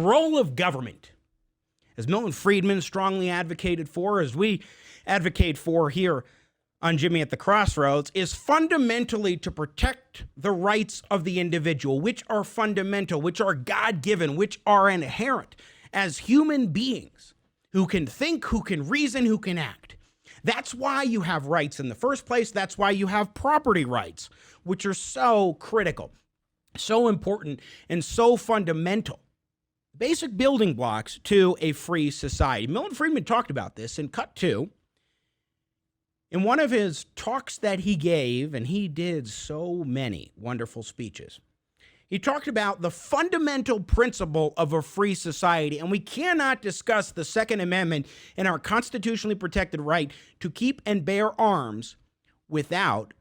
role of government, as Milton Friedman strongly advocated for, as we advocate for here on Jimmy at the Crossroads, is fundamentally to protect the rights of the individual, which are fundamental, which are God-given, which are inherent as human beings who can think, who can reason, who can act. That's why you have rights in the first place. That's why you have property rights, which are so critical, so important, and so fundamental. Basic building blocks to a free society. Milton Friedman talked about this in Cut 2. In one of his talks that he gave, and he did so many wonderful speeches, he talked about the fundamental principle of a free society, and we cannot discuss the Second Amendment and our constitutionally protected right to keep and bear arms without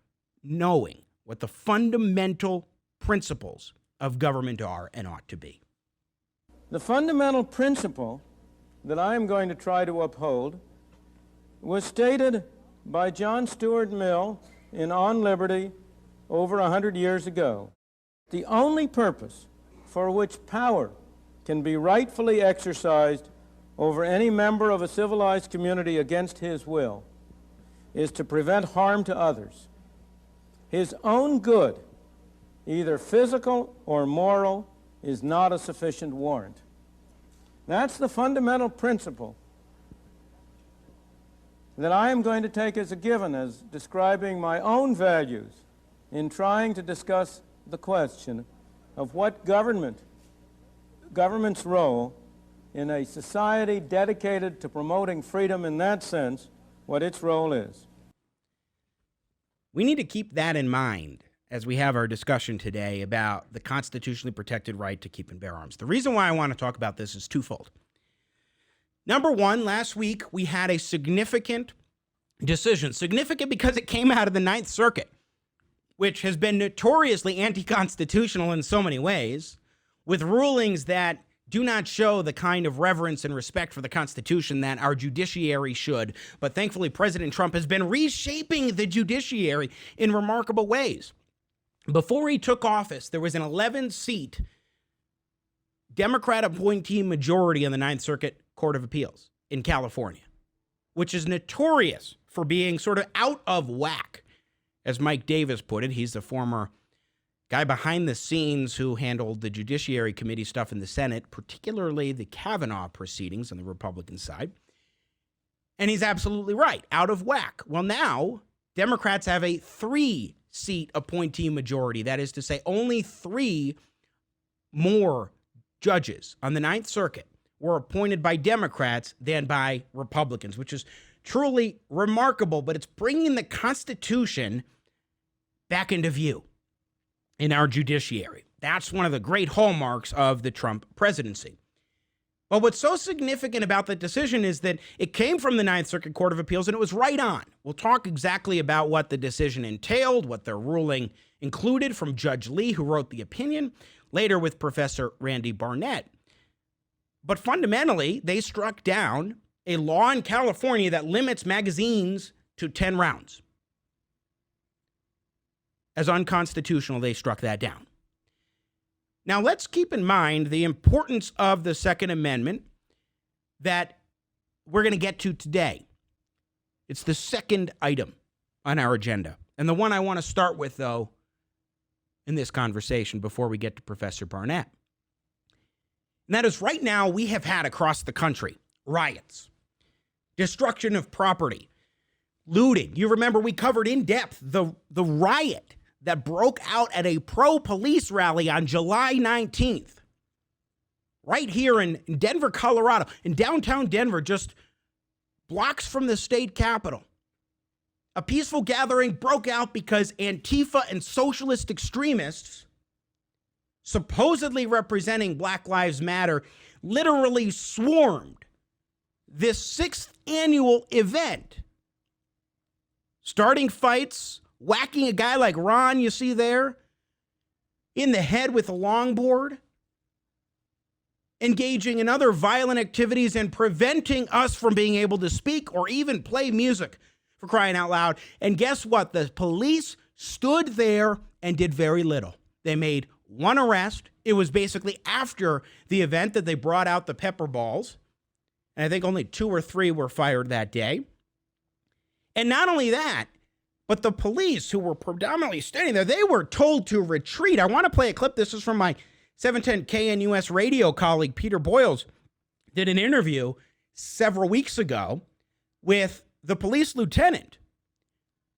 knowing what the fundamental principles of government are and ought to be. The fundamental principle that I am going to try to uphold was stated by John Stuart Mill in On Liberty over 100 years ago. The only purpose for which power can be rightfully exercised over any member of a civilized community against his will is to prevent harm to others. His own good, either physical or moral, is not a sufficient warrant. That's the fundamental principle that I am going to take as a given, as describing my own values in trying to discuss the question of what government's role in a society dedicated to promoting freedom in that sense, what its role is. We need to keep that in mind as we have our discussion today about the constitutionally protected right to keep and bear arms. The reason why I want to talk about this is twofold. Number one, last week we had a significant decision. Significant because it came out of the Ninth Circuit, which has been notoriously anti-constitutional in so many ways, with rulings that do not show the kind of reverence and respect for the Constitution that our judiciary should. But thankfully, President Trump has been reshaping the judiciary in remarkable ways. Before he took office, there was an 11-seat Democrat appointee majority in the Ninth Circuit Court of Appeals in California, which is notorious for being sort of out of whack. As Mike Davis put it, he's the former guy behind the scenes who handled the Judiciary Committee stuff in the Senate, particularly the Kavanaugh proceedings on the Republican side. And he's absolutely right, out of whack. Well, now Democrats have a 3-seat appointee majority. That is to say, only 3 more judges on the Ninth Circuit were appointed by Democrats than by Republicans, which is truly remarkable, but it's bringing the Constitution back into view in our judiciary. That's one of the great hallmarks of the Trump presidency. But what's so significant about the decision is that it came from the Ninth Circuit Court of Appeals, and it was right on. We'll talk exactly about what the decision entailed, what their ruling included from Judge Lee, who wrote the opinion, later with Professor Randy Barnett. But fundamentally, they struck down a law in California that limits magazines to 10 rounds. As unconstitutional, they struck that down. Now, let's keep in mind the importance of the Second Amendment that we're going to get to today. It's the second item on our agenda, and the one I want to start with, though, in this conversation before we get to Professor Barnett. And that is, right now, we have had across the country riots, destruction of property, looting. You remember we covered in depth the riot that broke out at a pro-police rally on July 19th, right here in Denver, Colorado, in downtown Denver, just blocks from the state capitol. A peaceful gathering broke out because Antifa and socialist extremists, supposedly representing Black Lives Matter, literally swarmed this 6th annual event, starting fights, whacking a guy like Ron, you see there, in the head with a longboard, engaging in other violent activities and preventing us from being able to speak or even play music, for crying out loud. And guess what? The police stood there and did very little. They made one arrest. It was basically after the event that they brought out the pepper balls. And I think only 2 or 3 were fired that day. And not only that, but the police who were predominantly standing there, they were told to retreat. I want to play a clip. This is from my 710 KNUS radio colleague, Peter Boyles, did an interview several weeks ago with the police lieutenant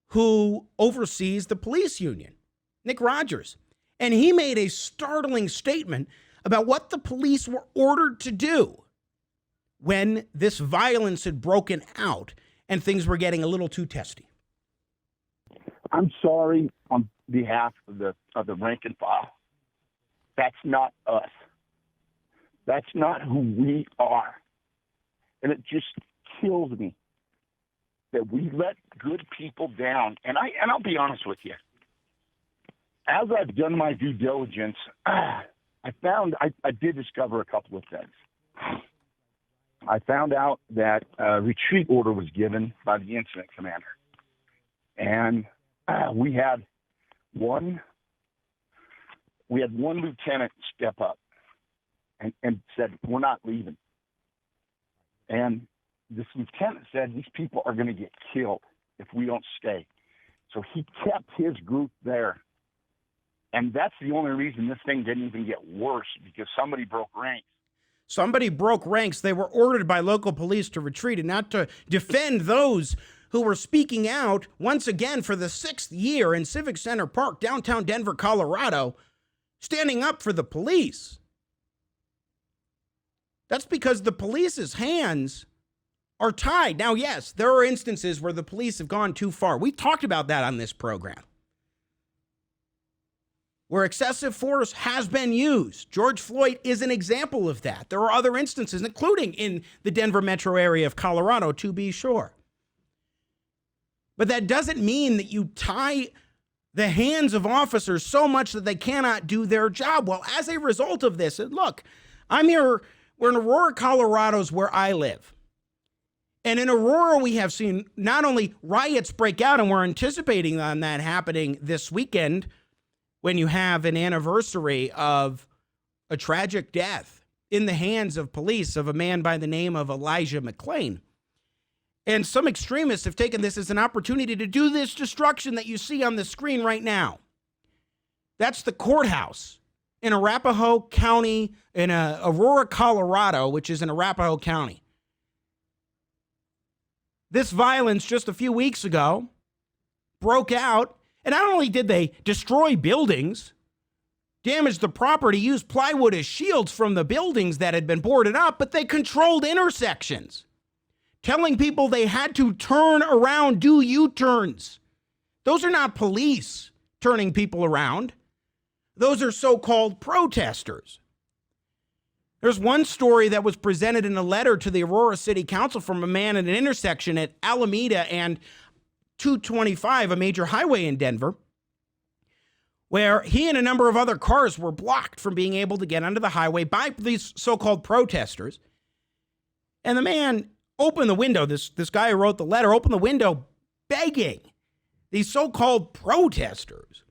who oversees the police union, Nick Rogers. And he made a startling statement about what the police were ordered to do when this violence had broken out and things were getting a little too testy. I'm sorry on behalf of the rank and file. That's not us. That's not who we are. And it just kills me that we let good people down. And I'll be honest with you. As I've done my due diligence, I did discover a couple of things. I found out that a retreat order was given by the incident commander. And we had one lieutenant step up and said, "We're not leaving." And this lieutenant said, "These people are going to get killed if we don't stay." So he kept his group there. And that's the only reason this thing didn't even get worse, because somebody broke ranks. Somebody broke ranks. They were ordered by local police to retreat and not to defend those who were speaking out once again for the 6th year in Civic Center Park, downtown Denver, Colorado, standing up for the police. That's because the police's hands are tied. Now, yes, there are instances where the police have gone too far. We've talked about that on this program, where excessive force has been used. George Floyd is an example of that. There are other instances, including in the Denver metro area of Colorado, to be sure. But that doesn't mean that you tie the hands of officers so much that they cannot do their job. Well, as a result of this, and look, I'm here, we're in Aurora, Colorado is where I live. And in Aurora, we have seen not only riots break out, and we're anticipating on that happening this weekend, when you have an anniversary of a tragic death in the hands of police of a man by the name of Elijah McClain. And some extremists have taken this as an opportunity to do this destruction that you see on the screen right now. That's the courthouse in Arapahoe County, in Aurora, Colorado, which is in Arapahoe County. This violence just a few weeks ago broke out. And not only did they destroy buildings, damage the property, use plywood as shields from the buildings that had been boarded up, but they controlled intersections, telling people they had to turn around, do U-turns. Those are not police turning people around. Those are so-called protesters. There's one story that was presented in a letter to the Aurora City Council from a man at an intersection at Alameda and 225, a major highway in Denver, where he and a number of other cars were blocked from being able to get onto the highway by these so-called protesters. And the man opened the window, this guy who wrote the letter, opened the window begging these so-called protesters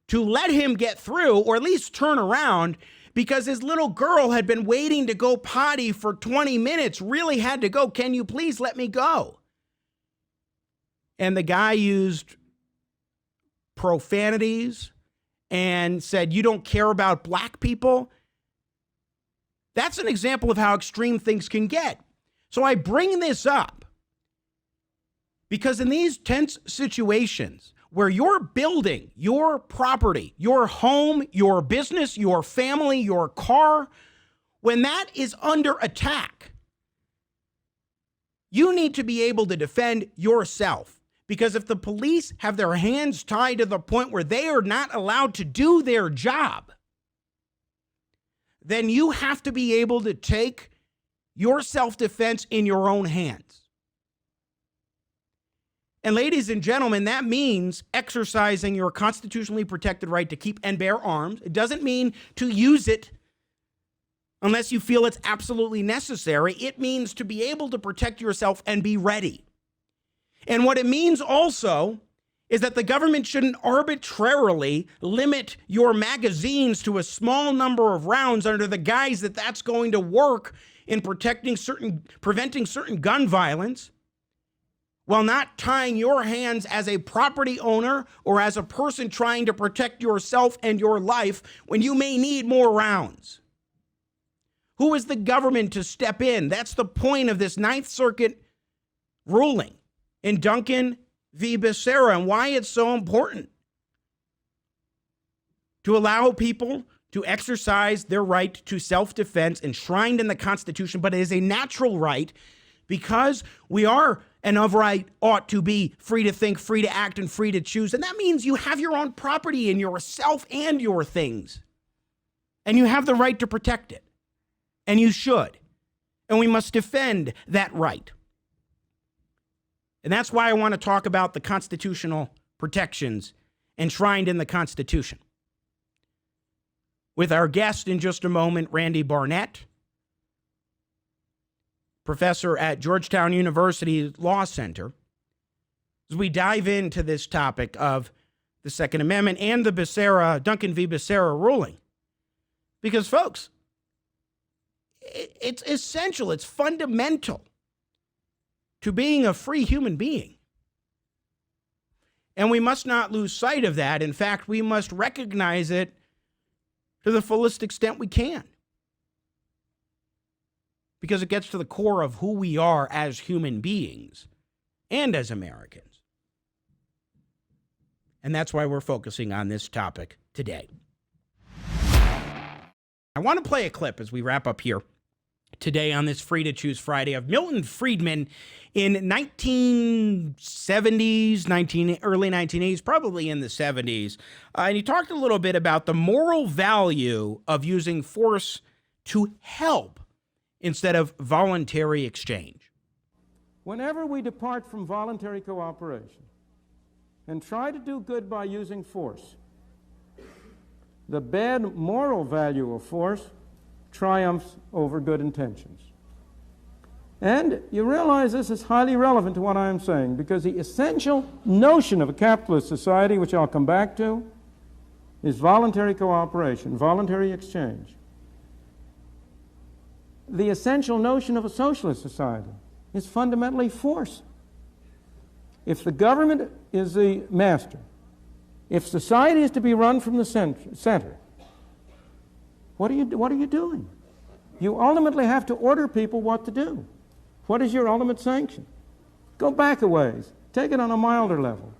to let him get through, or at least turn around, because his little girl had been waiting to go potty for 20 minutes, really had to go. "Can you please let me go?" And the guy used profanities and said, "You don't care about black people?" That's an example of how extreme things can get. So I bring this up because in these tense situations where your building, your property, your home, your business, your family, your car, when that is under attack, you need to be able to defend yourself. Because if the police have their hands tied to the point where they are not allowed to do their job, then you have to be able to take your self-defense in your own hands. And ladies and gentlemen, that means exercising your constitutionally protected right to keep and bear arms. It doesn't mean to use it unless you feel it's absolutely necessary. It means to be able to protect yourself and be ready. And what it means also is that the government shouldn't arbitrarily limit your magazines to a small number of rounds under the guise that that's going to work in preventing certain gun violence, while not tying your hands as a property owner or as a person trying to protect yourself and your life when you may need more rounds. Who is the government to step in? That's the point of this Ninth Circuit ruling in Duncan v. Becerra and why it's so important to allow people to exercise their right to self-defense enshrined in the Constitution, but it is a natural right because we are and of right ought to be free to think, free to act, and free to choose. And that means you have your own property in yourself and your things. And you have the right to protect it. And you should. And we must defend that right. And that's why I want to talk about the constitutional protections enshrined in the Constitution. With our guest in just a moment, Randy Barnett, professor at Georgetown University Law Center, as we dive into this topic of the Second Amendment and the Duncan v. Becerra ruling. Because, folks, it's essential, it's fundamental to being a free human being. And we must not lose sight of that. In fact, we must recognize it to the fullest extent we can. Because it gets to the core of who we are as human beings and as Americans. And that's why we're focusing on this topic today. I want to play a clip as we wrap up here today on this Free to Choose Friday of Milton Friedman in 1970s, early 1980s, probably in the 70s. And he talked a little bit about the moral value of using force to help instead of voluntary exchange. Whenever we depart from voluntary cooperation and try to do good by using force, the bad moral value of force triumphs over good intentions. And you realize this is highly relevant to what I am saying, because the essential notion of a capitalist society, which I'll come back to, is voluntary cooperation, voluntary exchange. The essential notion of a socialist society is fundamentally force. If the government is the master, if society is to be run from the center, what are you doing? You ultimately have to order people what to do. What is your ultimate sanction? Go back a ways. Take it on a milder level.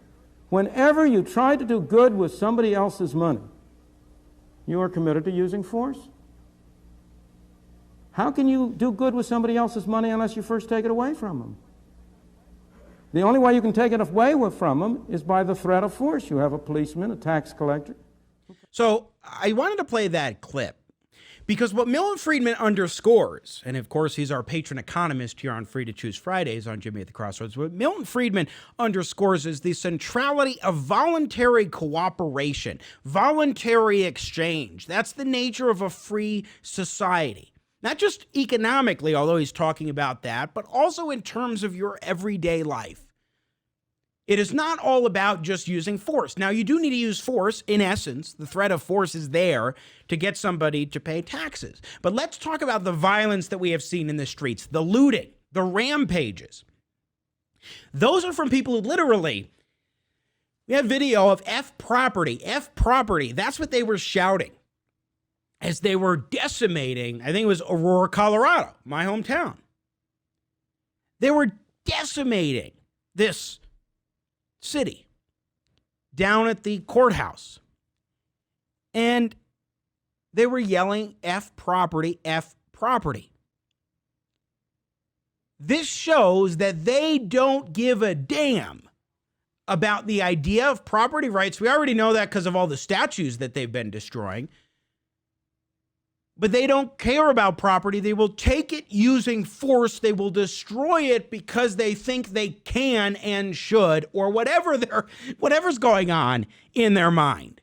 Whenever you try to do good with somebody else's money, you are committed to using force. How can you do good with somebody else's money unless you first take it away from them? The only way you can take it away from them is by the threat of force. You have a policeman, a tax collector. So I wanted to play that clip because what Milton Friedman underscores, and of course he's our patron economist here on Free to Choose Fridays on Jimmy at the Crossroads, what Milton Friedman underscores is the centrality of voluntary cooperation, voluntary exchange. That's the nature of a free society. Not just economically, although he's talking about that, but also in terms of your everyday life. It is not all about just using force. Now, you do need to use force. In essence, the threat of force is there to get somebody to pay taxes. But let's talk about the violence that we have seen in the streets, the looting, the rampages. Those are from people who literally, we have video of F property. That's what they were shouting as they were decimating, I think it was Aurora, Colorado, my hometown. They were decimating this city down at the courthouse. And they were yelling, F property, F property. This shows that they don't give a damn about the idea of property rights. We already know that because of all the statues that they've been destroying. But they don't care about property. They will take it using force. They will destroy it because they think they can and should, or whatever's going on in their mind.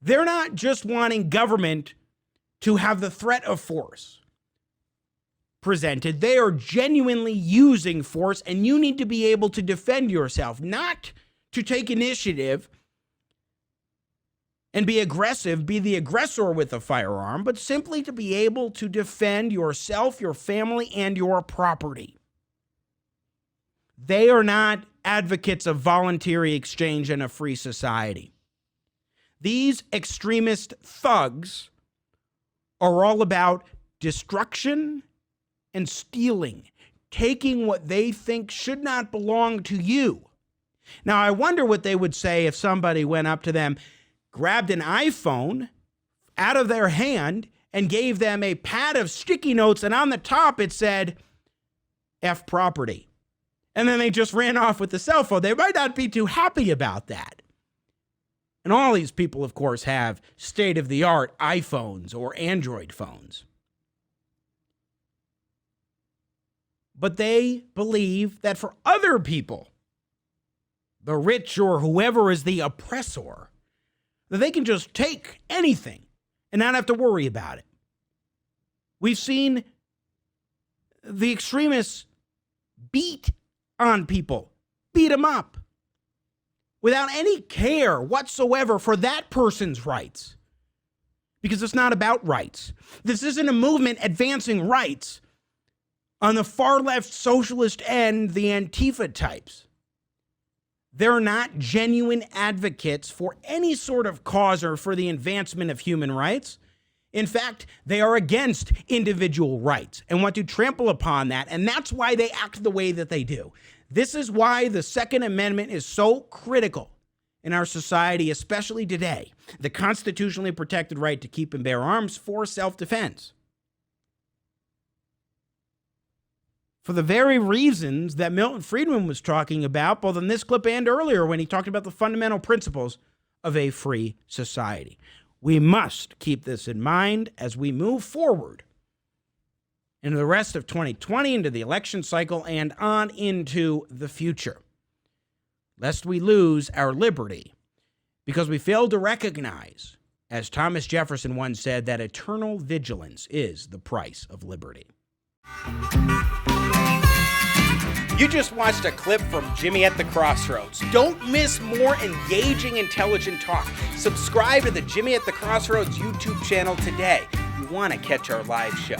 They're not just wanting government to have the threat of force. presented. They are genuinely using force, and you need to be able to defend yourself, not to take initiative and be aggressive, be the aggressor with a firearm, but simply to be able to defend yourself, your family, and your property. They are not advocates of voluntary exchange and a free society. These extremist thugs are all about destruction and stealing, taking what they think should not belong to you. Now, I wonder what they would say if somebody went up to them, grabbed an iPhone out of their hand, and gave them a pad of sticky notes, and on the top it said, F property. And then they just ran off with the cell phone. They might not be too happy about that. And all these people, of course, have state-of-the-art iPhones or Android phones. But they believe that for other people, the rich or whoever is the oppressor, that they can just take anything and not have to worry about it. We've seen the extremists beat on people, beat them up, without any care whatsoever for that person's rights. Because it's not about rights. This isn't a movement advancing rights. On the far left socialist end, the Antifa types, they're not genuine advocates for any sort of cause or for the advancement of human rights. In fact, they are against individual rights and want to trample upon that, and that's why they act the way that they do. This is why the Second Amendment is so critical in our society, especially today. The constitutionally protected right to keep and bear arms for self-defense. For the very reasons that Milton Friedman was talking about, both in this clip and earlier when he talked about the fundamental principles of a free society. We must keep this in mind as we move forward into the rest of 2020, into the election cycle, and on into the future, lest we lose our liberty because we fail to recognize, as Thomas Jefferson once said, that eternal vigilance is the price of liberty. You just watched a clip from Jimmy at the Crossroads. Don't miss more engaging, intelligent talk. Subscribe to the Jimmy at the Crossroads YouTube channel today. You want to catch our live show.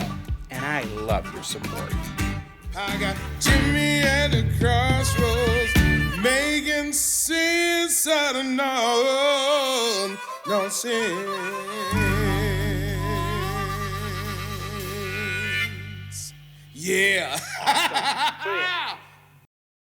And I love your support. I got Jimmy at the Crossroads, making sense out of no sense. Yeah.